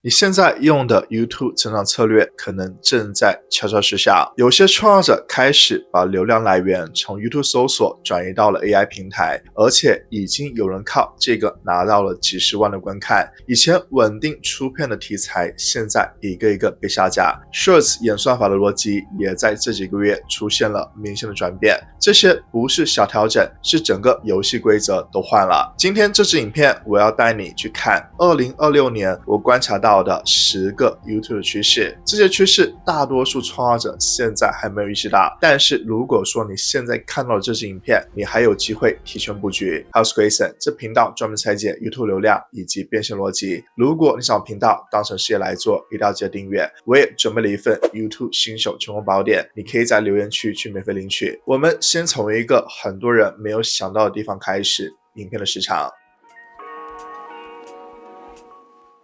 你现在用的 YouTube 增长策略可能正在悄悄失效，有些创作者开始把流量来源从 YouTube 搜索转移到了 AI 平台，而且已经有人靠这个拿到了几十万的观看。以前稳定出片的题材，现在一个一个被下架。Shorts 演算法的逻辑也在这几个月出现了明显的转变，这些不是小调整，是整个游戏规则都换了。今天这支影片我要带你去看2026年我观察到的10个 YouTube 的趋势，这些趋势大多数创作者现在还没有意识到，但是如果说你现在看到了这支影片，你还有机会提前布局。House Grayson 这频道专门拆解 YouTube 流量以及变现逻辑，如果你想频道当成事业来做，一定要记得订阅。我也准备了一份 YouTube 新手成功宝典，你可以在留言区去免费领取。我们先从一个很多人没有想到的地方开始，影片的时长。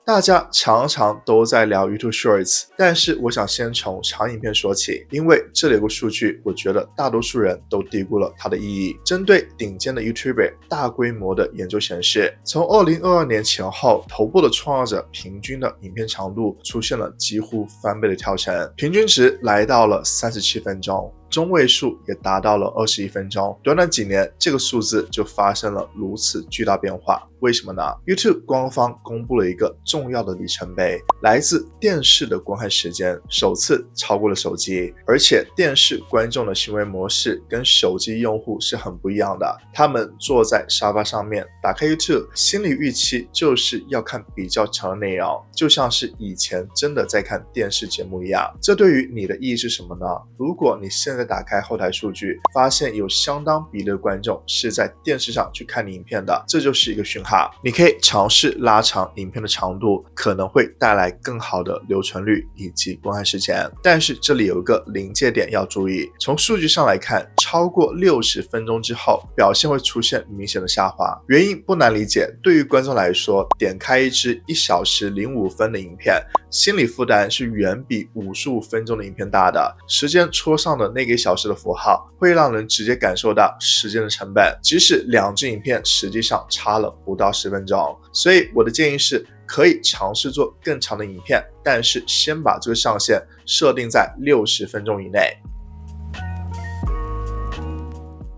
大家常常都在聊 YouTube Shorts， 但是我想先从长影片说起，因为这里有个数据，我觉得大多数人都低估了它的意义。针对顶尖的 YouTuber 大规模的研究显示，从2022年前后，头部的创作者平均的影片长度出现了几乎翻倍的跳升，平均值来到了37分钟。中位数也达到了21分钟，短短几年，这个数字就发生了如此巨大变化。为什么呢？ YouTube 官方公布了一个重要的里程碑，来自电视的观看时间首次超过了手机，而且电视观众的行为模式跟手机用户是很不一样的。他们坐在沙发上面，打开 YouTube， 心理预期就是要看比较长的内容，就像是以前真的在看电视节目一样。这对于你的意义是什么呢？如果你现在打开后台数据，发现有相当比例的观众是在电视上去看你影片的，这就是一个讯号。你可以尝试拉长影片的长度，可能会带来更好的留存率以及观看时间。但是这里有一个临界点要注意，从数据上来看，超过60分钟之后，表现会出现明显的下滑。原因不难理解，对于观众来说，点开一支1小时05分的影片，心理负担是远比55分钟的影片大的。时间戳上的那个1小时的符号，会让人直接感受到时间的成本，即使2支影片实际上差了不到10分钟。所以我的建议是，可以尝试做更长的影片，但是先把这个上限设定在60分钟以内。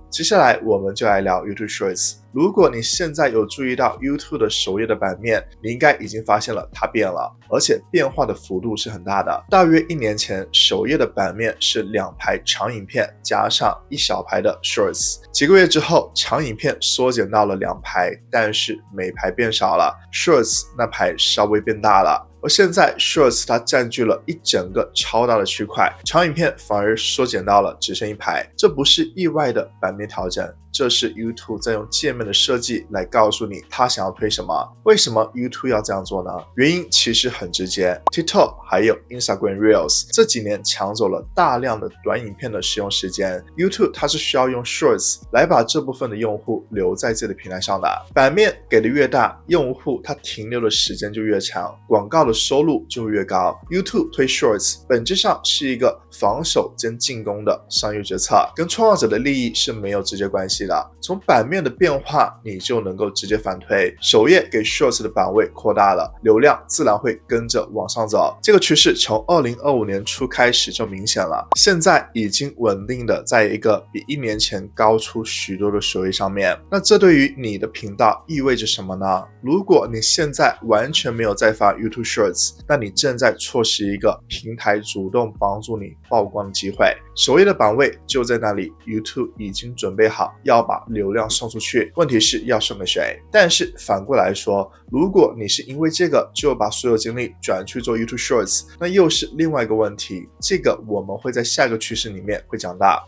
接下来我们就来聊 YouTube Shorts。如果你现在有注意到 YouTube 的首页的版面，你应该已经发现了它变了，而且变化的幅度是很大的。大约1年前，首页的版面是2排长影片加上1小排的 Shorts， 几个月之后，长影片缩减到了2排，但是每排变少了， Shorts 那排稍微变大了。而现在 Shorts 它占据了一整个超大的区块，长影片反而缩减到了只剩1排，这不是意外的版面调整，这是 YouTube 在用界面的设计来告诉你他想要推什么。为什么 YouTube 要这样做呢？原因其实很直接， TikTok 还有 Instagram Reels 这几年抢走了大量的短影片的使用时间， YouTube 它是需要用 Shorts 来把这部分的用户留在自己的平台上的。版面给的越大，用户他停留的时间就越长，广告的收入就越高。 YouTube 推 Shorts 本质上是一个防守跟进攻的商业决策，跟创作者的利益是没有直接关系的。从版面的变化，你就能够直接反推，首页给 Shorts 的版位扩大了，流量自然会跟着往上走。这个趋势从2025年初开始就明显了，现在已经稳定的在一个比1年前高出许多的首页上面。那这对于你的频道意味着什么呢？如果你现在完全没有在发 YouTube Shorts， 那你正在错失一个平台主动帮助你曝光的机会。首页的版位就在那里， YouTube 已经准备好要把流量送出去，问题是要送给谁？但是反过来说，如果你是因为这个就把所有精力转去做 YouTube Shorts， 那又是另外一个问题，这个我们会在下个趋势里面会讲到。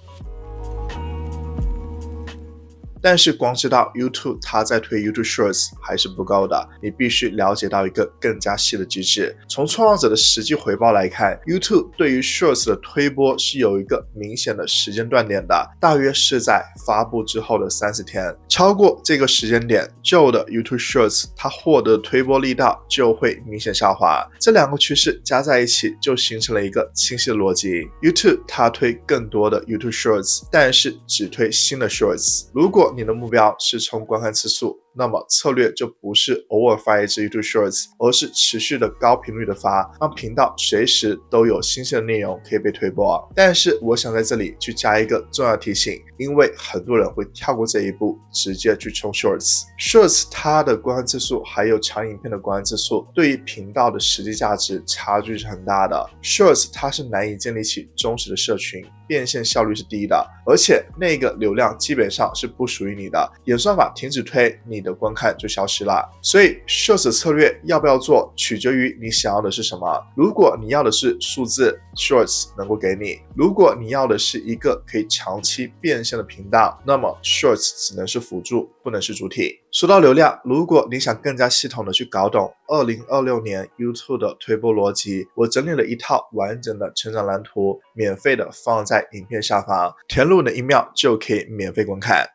但是光知道 YouTube 它在推 YouTube Shorts 还是不够的，你必须了解到一个更加细的机制。从创作者的实际回报来看， YouTube 对于 Shorts 的推播是有一个明显的时间断点的，大约是在发布之后的30天。超过这个时间点，旧的 YouTube Shorts 它获得推播力道就会明显下滑。这两个趋势加在一起，就形成了一个清晰的逻辑。YouTube 它推更多的 YouTube Shorts， 但是只推新的 Shorts。如果你的目标是冲观看次数，那么策略就不是偶尔发一支 YouTube Shorts， 而是持续的高频率的发，让频道随时都有新鲜的内容可以被推播。但是我想在这里去加一个重要提醒，因为很多人会跳过这一步，直接去冲 Shorts。Shorts 它的观看次数还有长影片的观看次数对于频道的实际价值差距是很大的。Shorts 它是难以建立起忠实的社群，变现效率是低的，而且那个流量基本上是不属于你的，演算法停止推，你的观看就消失了。所以 Shorts 策略要不要做，取决于你想要的是什么。如果你要的是数字， Shorts 能够给你；如果你要的是一个可以长期变现的频道，那么 Shorts 只能是辅助，不能是主体。说到流量，如果你想更加系统的去搞懂2026年 YouTube 的推播逻辑，我整理了一套完整的成长蓝图，免费的放在影片下方，填入你的 email 就可以免费观看。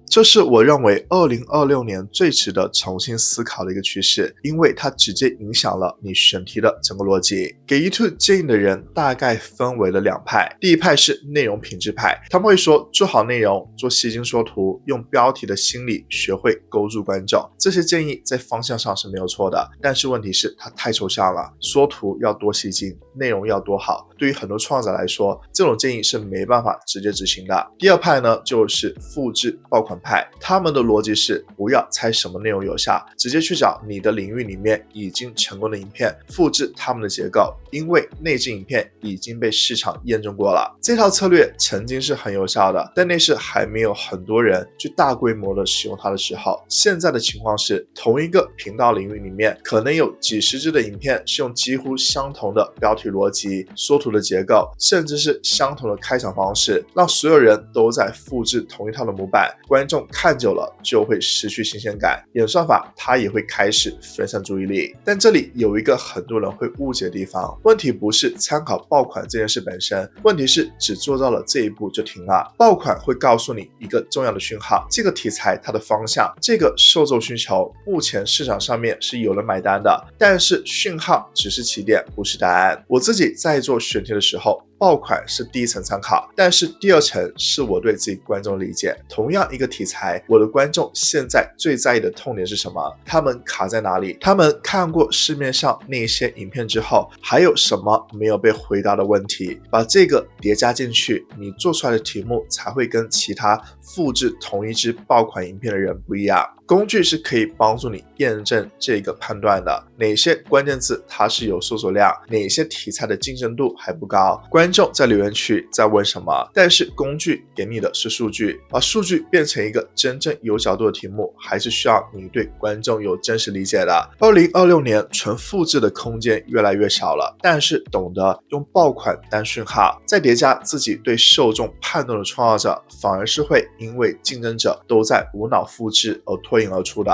这是我认为2026年最值得重新思考的一个趋势，因为它直接影响了你选题的整个逻辑。给 YouTube 建议的人大概分为了两派，第一派是内容品质派，他们会说做好内容，做吸睛说图，用标题的心理学会勾住观众。这些建议在方向上是没有错的，但是问题是它太抽象了，说图要多吸睛，内容要多好，对于很多创作者来说，这种建议是没办法直接执行的。第二派呢，就是复制爆款派，他们的逻辑是不要猜什么内容有效，直接去找你的领域里面已经成功的影片，复制他们的结构，因为那支影片已经被市场验证过了。这套策略曾经是很有效的，但那是还没有很多人去大规模的使用它的时候。现在的情况是，同一个频道领域里面可能有几十支的影片是用几乎相同的标题逻辑、缩图的结构，甚至是相同的开场方式，让所有人都在复制同一套的模板，观众看久了就会失去新鲜感，演算法它也会开始分散注意力。但这里有一个很多人会误解的地方，问题不是参考爆款这件事本身，问题是只做到了这一步就停了。爆款会告诉你一个重要的讯号，这个题材它的方向，这个受众需求，目前市场上面是有人买单的，但是讯号只是起点，不是答案。我自己在做选题的时候，爆款是第一层参考，但是第二层是我对自己观众的理解。同样一个题材，我的观众现在最在意的痛点是什么？他们卡在哪里？他们看过市面上那些影片之后，还有什么没有被回答的问题？把这个叠加进去，你做出来的题目才会跟其他复制同一支爆款影片的人不一样。工具是可以帮助你验证这个判断的，哪些关键字它是有搜索量，哪些题材的竞争度还不高，观众在留言区在问什么。但是工具给你的是数据，把数据变成一个真正有角度的题目，还是需要你对观众有真实理解的。2026年纯复制的空间越来越少了，但是懂得用爆款当讯号，再叠加自己对受众判断的创造者，反而是会因为竞争者都在无脑复制而脱颖而出的。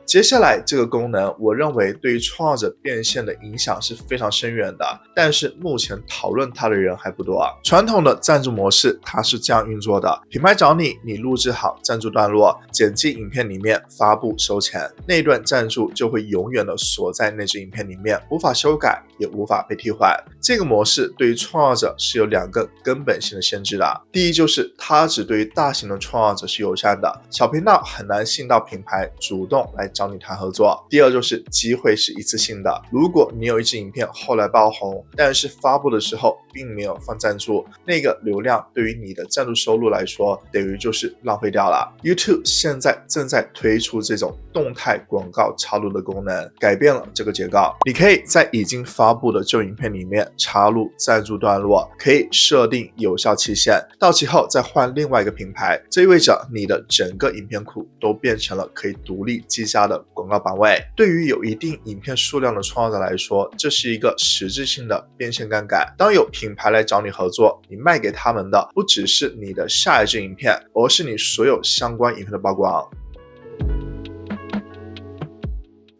接下来这个功能，我认为对于创作者变现的影响是非常深远的，但是目前讨论它的人还不多。传统的赞助模式它是这样运作的，品牌找你，你录制好赞助段落，剪进影片里面发布收钱，那段赞助就会永远的锁在那支影片里面，无法修改，也无法被替换。这个模式对于创作者是有两个根本性的限制的，第一就是它只对于大型的创作者是友善的，小频道很难吸引到品牌主动来找你谈合作。第二就是机会是一次性的，如果你有一支影片后来爆红，但是发布的时候并没有放赞助，那个流量对于你的赞助收入来说等于就是浪费掉了。 YouTube 现在正在推出这种动态广告插入的功能，改变了这个结构。你可以在已经发布的旧影片里面插入赞助段落，可以设定有效期限，到期后再换另外一个品牌，这意味着你的整个影片库都变成了可以独立计价的广告版位。对于有一定影片数量的创作者来说，这是一个实质性的变现杠杆。当有品牌来找你合作，你卖给他们的不只是你的下一支影片，而是你所有相关影片的曝光。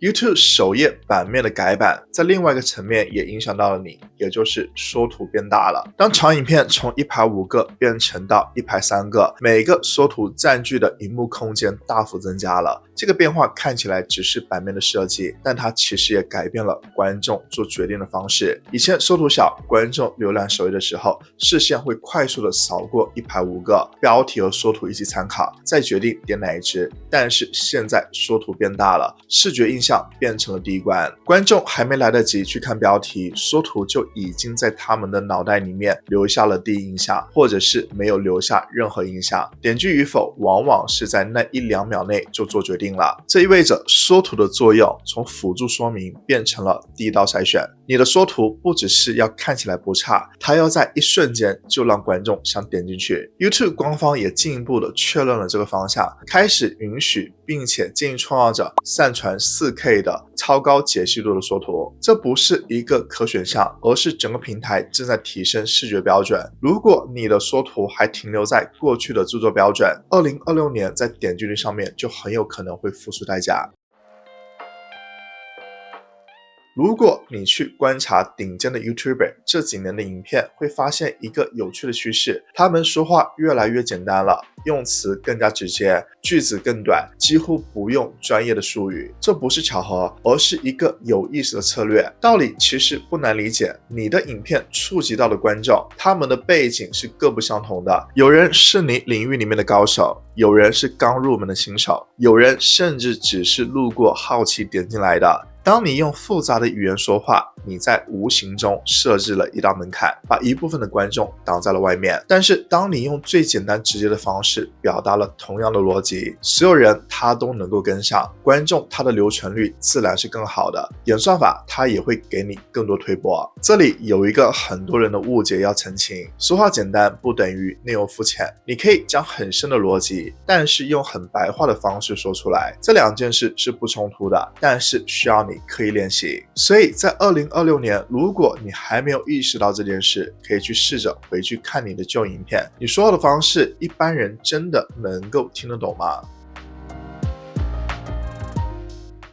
YouTube 首页版面的改版，在另外一个层面也影响到了你。也就是缩图变大了。当长影片从一排5个变成到一排3个，每个缩图占据的荧幕空间大幅增加了。这个变化看起来只是版面的设计，但它其实也改变了观众做决定的方式。以前缩图小，观众浏览首页的时候，视线会快速的扫过一排5个标题和缩图一起参考，再决定点哪一支。但是现在缩图变大了，视觉印象变成了第一关，观众还没来得及去看标题，缩图就已经在他们的脑袋里面留下了第一印象，或者是没有留下任何印象。点击与否往往是在那1-2秒内就做决定了，这意味着缩图的作用从辅助说明变成了第一道筛选。你的缩图不只是要看起来不差，它要在一瞬间就让观众想点进去。 YouTube 官方也进一步的确认了这个方向，开始允许并且建议创造者上传 4K 的超高解析度的缩图。这不是一个可选项，而是整个平台正在提升视觉标准。如果你的缩图还停留在过去的制作标准，2026年在点击率上面就很有可能会付出代价。如果你去观察顶尖的 YouTuber 这几年的影片，会发现一个有趣的趋势，他们说话越来越简单了，用词更加直接，句子更短，几乎不用专业的术语。这不是巧合，而是一个有意识的策略。道理其实不难理解，你的影片触及到的观众，他们的背景是各不相同的，有人是你领域里面的高手，有人是刚入门的新手，有人甚至只是路过好奇点进来的。当你用复杂的语言说话，你在无形中设置了一道门槛，把一部分的观众挡在了外面。但是当你用最简单直接的方式表达了同样的逻辑，所有人他都能够跟上，观众他的留存率自然是更好的，演算法他也会给你更多推播。这里有一个很多人的误解要澄清，说话简单不等于内容肤浅，你可以讲很深的逻辑，但是用很白话的方式说出来，这2件事是不冲突的，但是需要你刻意练习。所以在2026年，如果你还没有意识到这件事，可以去试着回去看你的旧影片，你说话的方式一般人真的能够听得懂吗？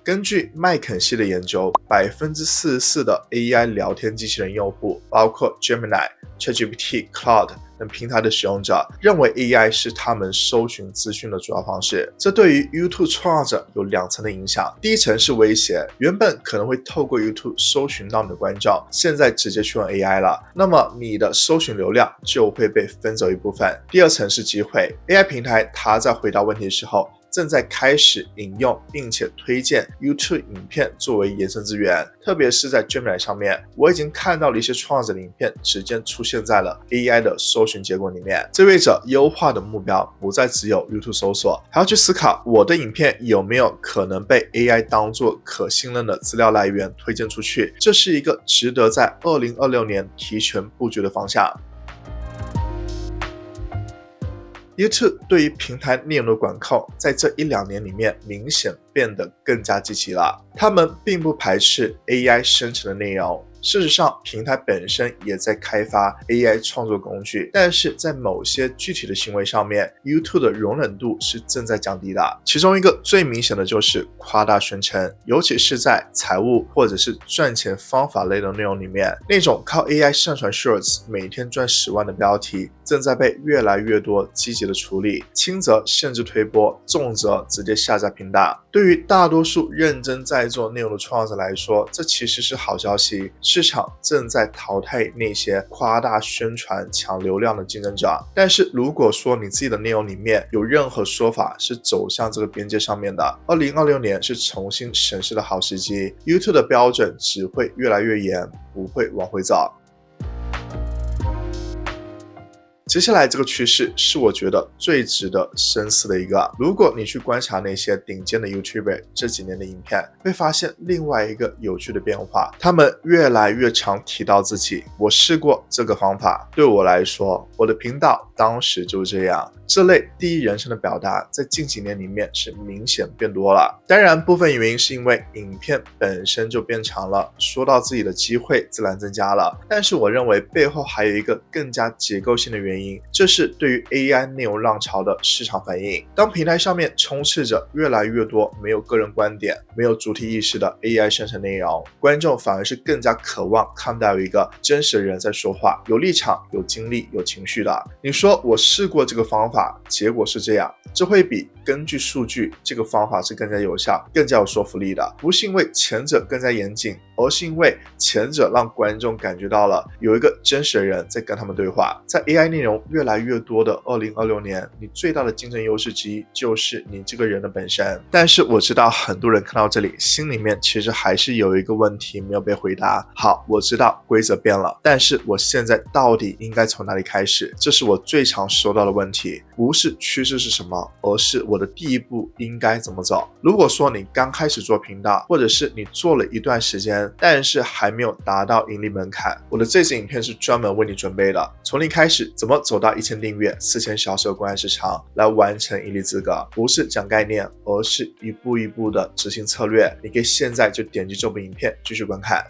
根据麦肯锡的研究，44%的 AI 聊天机器人用户，包括 Gemini、ChatGPT、Claude 等平台的使用者，认为 AI 是他们搜寻资讯的主要方式。这对于 YouTube 创造者有2层的影响。第一层是威胁，原本可能会透过 YouTube 搜寻到你的观众，现在直接去用 AI 了，那么你的搜寻流量就会被分走一部分。第2层是机会， AI 平台它在回答问题的时候，正在开始引用并且推荐 YouTube 影片作为延伸资源，特别是在 Gemini 上面，我已经看到了一些创作者的影片直接出现在了 AI 的搜寻结果里面。这意味着优化的目标不再只有 YouTube 搜索，还要去思考我的影片有没有可能被 AI 当作可信任的资料来源推荐出去。这是一个值得在2026年提前布局的方向。YouTube 对于平台内容的管控，在这1-2年里面明显变得更加积极了。他们并不排斥 AI 生成的内容，事实上，平台本身也在开发 AI 创作工具，但是在某些具体的行为上面 ，YouTube 的容忍度是正在降低的。其中一个最明显的就是夸大宣称，尤其是在财务或者是赚钱方法类的内容里面，那种靠 AI 上传 Shorts 每天赚10万的标题，正在被越来越多积极的处理，轻则限制推播，重则直接下架频道。对于大多数认真在做内容的创作者来说，这其实是好消息。市场正在淘汰那些夸大宣传抢流量的竞争者，但是如果说你自己的内容里面有任何说法是走向这个边界上面的，2026年是重新审视的好时机。YouTube 的标准只会越来越严，不会往回走。接下来这个趋势是我觉得最值得深思的一个。如果你去观察那些顶尖的 YouTuber 这几年的影片，会发现另外一个有趣的变化，他们越来越常提到自己，我试过这个方法，对我来说，我的频道当时就这样。这类第一人称的表达在近几年里面是明显变多了。当然部分原因是因为影片本身就变长了，说到自己的机会自然增加了，但是我认为背后还有一个更加结构性的原原因，这是对于 AI 内容浪潮的市场反应。当平台上面充斥着越来越多没有个人观点、没有主体意识的 AI 生成内容，观众反而是更加渴望看到有一个真实的人在说话，有立场、有经历、有情绪的。你说我试过这个方法，结果是这样，这会比根据数据这个方法是更加有效、更加有说服力的。不是因为前者更加严谨，而是因为前者让观众感觉到了有一个真实的人在跟他们对话。在 AI 内容越来越多的2026年，你最大的竞争优势之一就是你这个人的本身。但是我知道很多人看到这里，心里面其实还是有一个问题没有被回答。好，我知道规则变了，但是我现在到底应该从哪里开始？这是我最常收到的问题，不是趋势是什么，而是我的第一步应该怎么走。如果说你刚开始做频道，或者是你做了一段时间，但是还没有达到盈利门槛，我的这支影片是专门为你准备的，从零开始怎么走到1000订阅、4000小时的观看时长，来完成盈利资格。不是讲概念，而是一步一步的执行策略。你可以现在就点击这部影片继续观看。